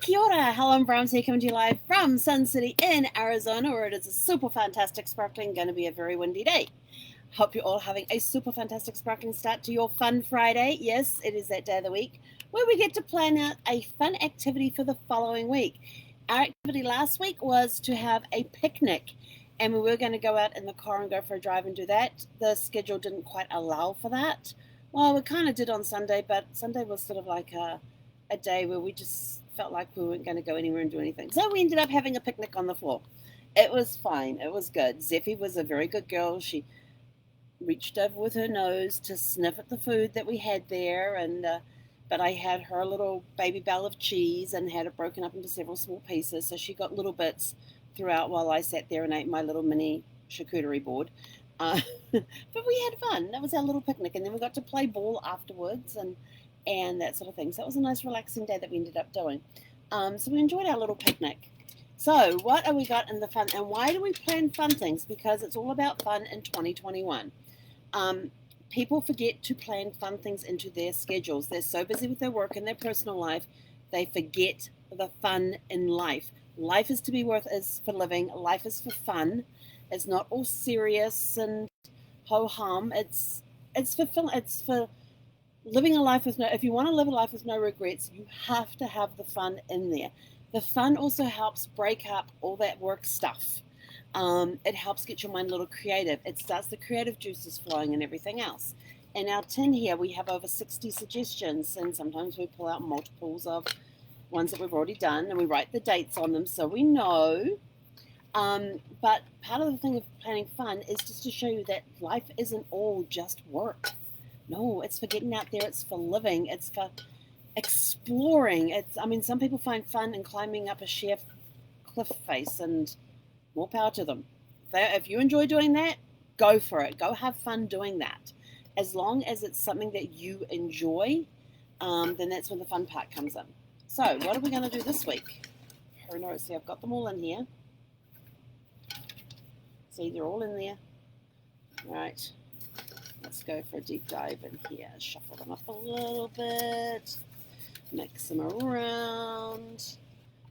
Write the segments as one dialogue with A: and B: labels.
A: Kia ora, Helen Brahms here coming to you live from Sun City in Arizona, where it is a super fantastic, sparkling, going to be a very windy day. Hope you're all having a super fantastic, sparkling start to your fun Friday. Yes, it is that day of the week where we get to plan out a fun activity for the following week. Our activity last week was to have a picnic, and we were going to go out in the car and go for a drive and do that. The schedule didn't quite allow for that. Well, we kind of did on Sunday, but Sunday was sort of like a day where we just felt like we weren't going to go anywhere and do anything. So we ended up having a picnic on the floor. It was fine. It was good. Zeffie was a very good girl. She reached over with her nose to sniff at the food that we had there, and but I had her little baby bell of cheese and had it broken up into several small pieces, so she got little bits throughout while I sat there and ate my little mini charcuterie board. But we had fun. That was our little picnic, and then we got to play ball afterwards and that sort of thing. So it was a nice relaxing day that we ended up doing. So we enjoyed our little picnic. So what have we got in the fun, and why do we plan fun things? Because it's all about fun in 2021. People forget to plan fun things into their schedules. They're so busy with their work and their personal life, they forget the fun in life. Life is for living. Life is for fun. It's not all serious and ho-hum. It's for living a life with if you want to live a life with no regrets, you have to have the fun in there. The fun also helps break up all that work stuff. It helps get your mind a little creative. It starts the creative juices flowing and everything else. In our tin here, we have over 60 suggestions, and sometimes we pull out multiples of ones that we've already done, and we write the dates on them so we know. But part of the thing of planning fun is just to show you that life isn't all just work. No, it's for getting out there. It's for living. It's for exploring. Some people find fun in climbing up a sheer cliff face, and more power to them. If you enjoy doing that, go for it. Go have fun doing that. As long as it's something that you enjoy, then that's when the fun part comes in. So what are we going to do this week? Oh no, see, I've got them all in here. See, they're all in there. All right. Let's go for a deep dive in here. Shuffle them up a little bit. Mix them around.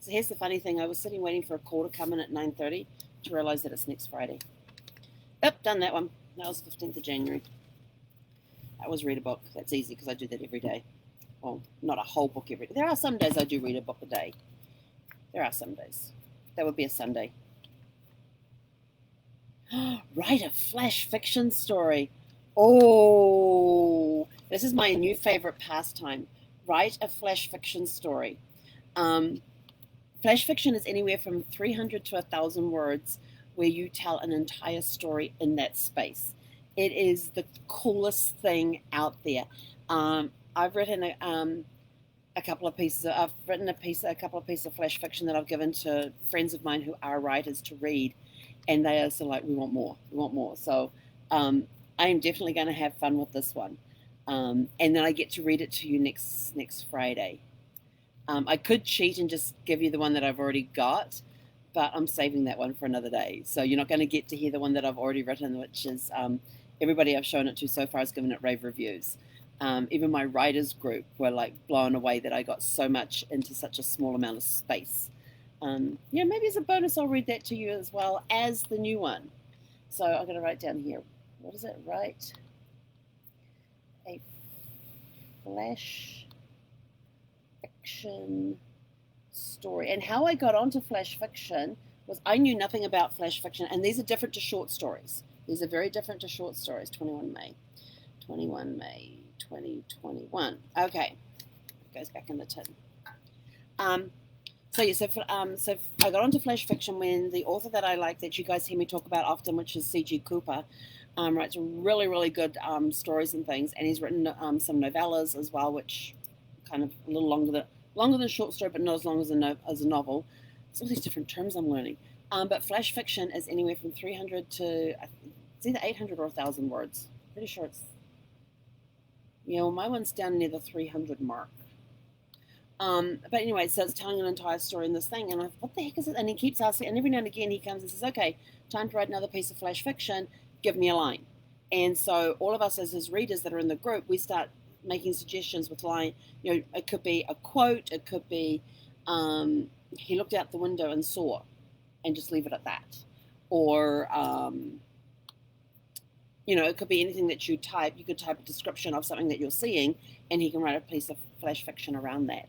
A: So here's the funny thing. I was sitting waiting for a call to come in at 9:30 to realize that it's next Friday. Yep, done that one. That was 15th of January. That was read a book. That's easy because I do that every day. Well, not a whole book every day. There are some days I do read a book a day. There are some days. That would be a Sunday. Write a flash fiction story. Oh, this is my new favorite pastime. Write a flash fiction story. Flash fiction is anywhere from 300 to 1,000 words where you tell an entire story in that space. It is the coolest thing out there. I've written a couple of pieces of flash fiction that I've given to friends of mine who are writers to read, and they are so like, we want more. So I am definitely going to have fun with this one. And then I get to read it to you next Friday. I could cheat and just give you the one that I've already got, but I'm saving that one for another day. So you're not going to get to hear the one that I've already written, which is everybody I've shown it to so far has given it rave reviews. Even my writers group were like blown away that I got so much into such a small amount of space. Maybe as a bonus, I'll read that to you as well as the new one. So I'm going to write down here. What is it? Write a flash fiction story. And how I got onto flash fiction was I knew nothing about flash fiction, and these are different to short stories. These are very different to short stories. 21 May 2021. Okay, it goes back in the tin. So I got onto flash fiction when the author that I like, that you guys hear me talk about often, which is C.G. Cooper, writes really, really good stories and things, and he's written some novellas as well, which kind of a little longer than short story, but not as long as a novel. It's all these different terms I'm learning. But flash fiction is anywhere from 300 to it's either 800 or 1,000 words. Pretty sure it's my one's down near the 300 mark. But anyway, so it's telling an entire story in this thing, and I thought, what the heck is it? And he keeps asking, and every now and again he comes and says, okay, time to write another piece of flash fiction, give me a line. And so all of us as his readers that are in the group, we start making suggestions with line, it could be a quote, it could be he looked out the window and saw, and just leave it at that. Or, it could be anything that you type. You could type a description of something that you're seeing, and he can write a piece of flash fiction around that.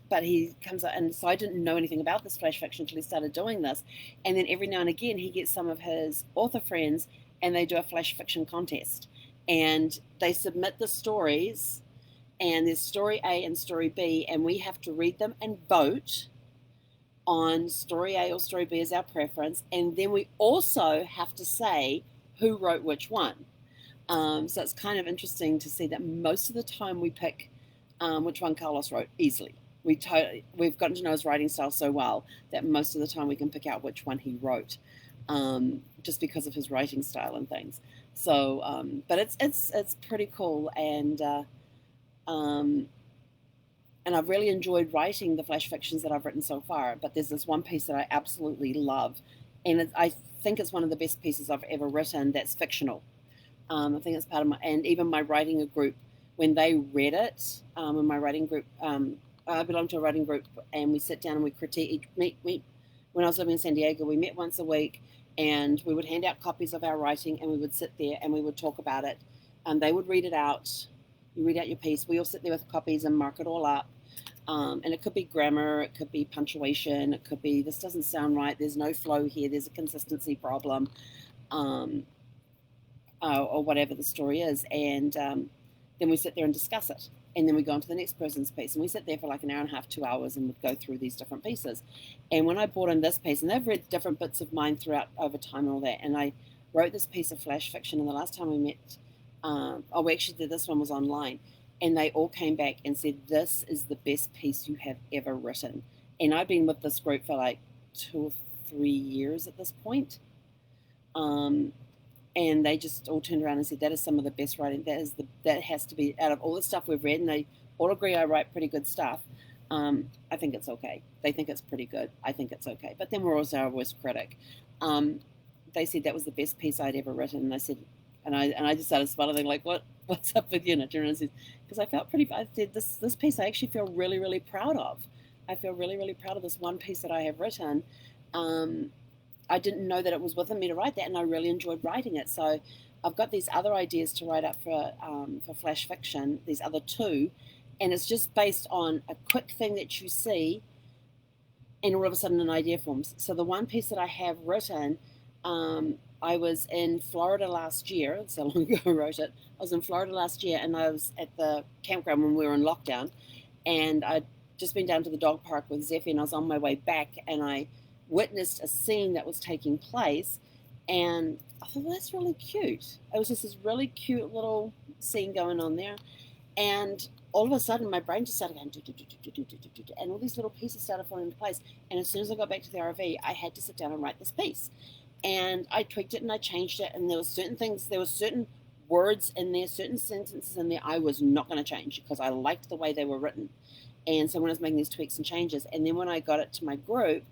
A: But he comes out, and so I didn't know anything about this flash fiction until he started doing this. And then every now and again, he gets some of his author friends, and they do a flash fiction contest. And they submit the stories, and there's story A and story B, and we have to read them and vote on story A or story B as our preference. And then we also have to say who wrote which one. So it's kind of interesting to see that most of the time we pick which one Carlos wrote easily. We've gotten to know his writing style so well that most of the time we can pick out which one he wrote, just because of his writing style and things. So, but it's pretty cool, and I've really enjoyed writing the flash fictions that I've written so far. But there's this one piece that I absolutely love, and I think it's one of the best pieces I've ever written that's fictional. I think it's part of and even my writing group, when they read it, in my writing group, I belong to a writing group, and we sit down and we critique. When I was living in San Diego, we met once a week, and we would hand out copies of our writing, and we would sit there and we would talk about it. And they would read it out. You read out your piece. We all sit there with copies and mark it all up. And it could be grammar, it could be punctuation, it could be this doesn't sound right, there's no flow here, there's a consistency problem, or whatever the story is. And then we sit there and discuss it. And then we go on to the next person's piece. And we sit there for like an hour and a half, 2 hours, and would go through these different pieces. And when I brought in this piece, and they've read different bits of mine throughout over time and all that, and I wrote this piece of flash fiction, and the last time we met, we actually did, this one was online, and they all came back and said, this is the best piece you have ever written. And I've been with this group for like 2 or 3 years at this point. And they just all turned around and said, that is some of the best writing. That has to be, out of all the stuff we've read, and they all agree I write pretty good stuff. I think it's okay. They think it's pretty good. I think it's okay. But then we're also our worst critic. They said that was the best piece I'd ever written. And I said, and I just started smiling like, what's up with you? And because I felt I said, this piece I actually feel really, really proud of. I feel really, really proud of this one piece that I have written. I didn't know that it was within me to write that, and I really enjoyed writing it. So I've got these other ideas to write up for flash fiction, these other 2, and it's just based on a quick thing that you see, and all of a sudden an idea forms. So the one piece that I have written, I was in Florida last year. That's how long ago I wrote it. I was in Florida last year, and I was at the campground when we were in lockdown, and I'd just been down to the dog park with Zeffie, and I was on my way back, and I witnessed a scene that was taking place, and I thought, well, that's really cute. It was just this really cute little scene going on there, and all of a sudden my brain just started going and all these little pieces started falling into place. And as soon as I got back to the RV, I had to sit down and write this piece, and I tweaked it and I changed it, and there were certain words in there, certain sentences in there I was not going to change because I liked the way they were written. And so when I was making these tweaks and changes, and then when I got it to my group,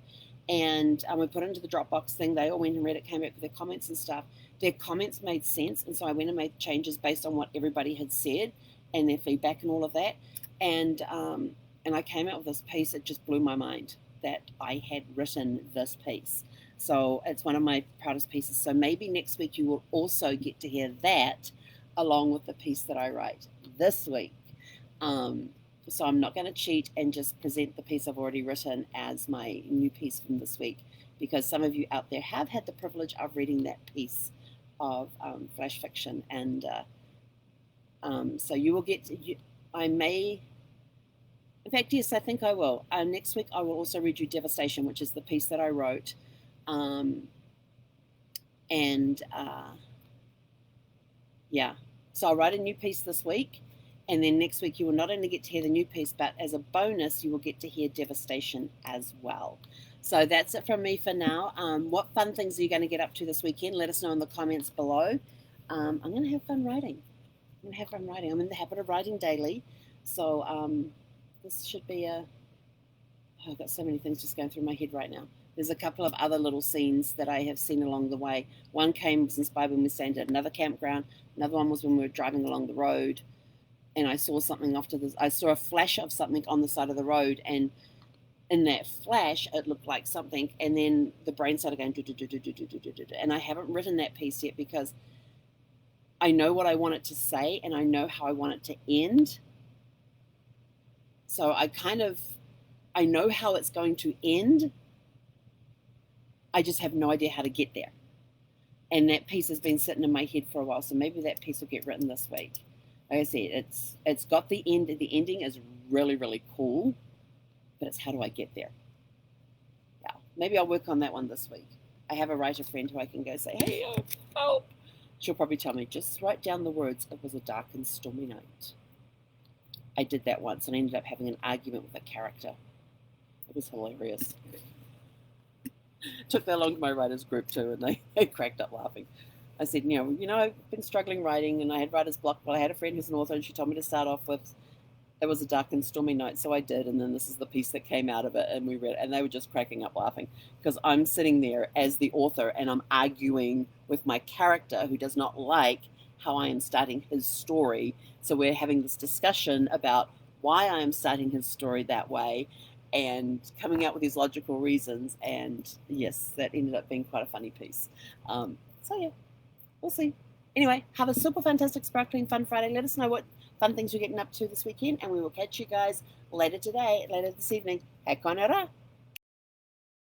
A: and we put it into the Dropbox thing, they all went and read it, came back with their comments and stuff. Their comments made sense, and so I went and made changes based on what everybody had said and their feedback and all of that. And I came out with this piece. It just blew my mind that I had written this piece. So it's one of my proudest pieces. So maybe next week you will also get to hear that along with the piece that I write this week. So I'm not going to cheat and just present the piece I've already written as my new piece from this week, because some of you out there have had the privilege of reading that piece of flash fiction. And so you will get, I may, in fact, yes, I think I will. Next week I will also read you Devastation, which is the piece that I wrote. Yeah, so I'll write a new piece this week. And then next week you will not only get to hear the new piece, but as a bonus, you will get to hear Devastation as well. So that's it from me for now. What fun things are you going to get up to this weekend? Let us know in the comments below. I'm going to have fun writing. I'm in the habit of writing daily. So this should be I've got so many things just going through my head right now. There's a couple of other little scenes that I have seen along the way. One was inspired when we were staying at another campground. Another one was when we were driving along the road. And I saw something I saw a flash of something on the side of the road, and in that flash, it looked like something, and then the brain started going, and I haven't written that piece yet because I know what I want it to say and I know how I want it to end. So I know how it's going to end. I just have no idea how to get there. And that piece has been sitting in my head for a while, so maybe that piece will get written this week. Like I said, it's got the end. The ending is really, really cool, but it's how do I get there? Yeah, maybe I'll work on that one this week. I have a writer friend who I can go say, hey, help. She'll probably tell me, just write down the words, it was a dark and stormy night. I did that once and I ended up having an argument with a character. It was hilarious. Took that along to my writers group too, and they cracked up laughing. I said, I've been struggling writing, and I had writer's block, but I had a friend who's an author, and she told me to start off with, it was a dark and stormy night, so I did, and then this is the piece that came out of it, and we read it, and they were just cracking up laughing, because I'm sitting there as the author, and I'm arguing with my character who does not like how I am starting his story, so we're having this discussion about why I am starting his story that way, and coming out with these logical reasons, and yes, that ended up being quite a funny piece. So yeah, we'll see. Anyway, have a super fantastic, sparkling, fun Friday. Let us know what fun things you're getting up to this weekend, and we will catch you guys later this evening. He konera.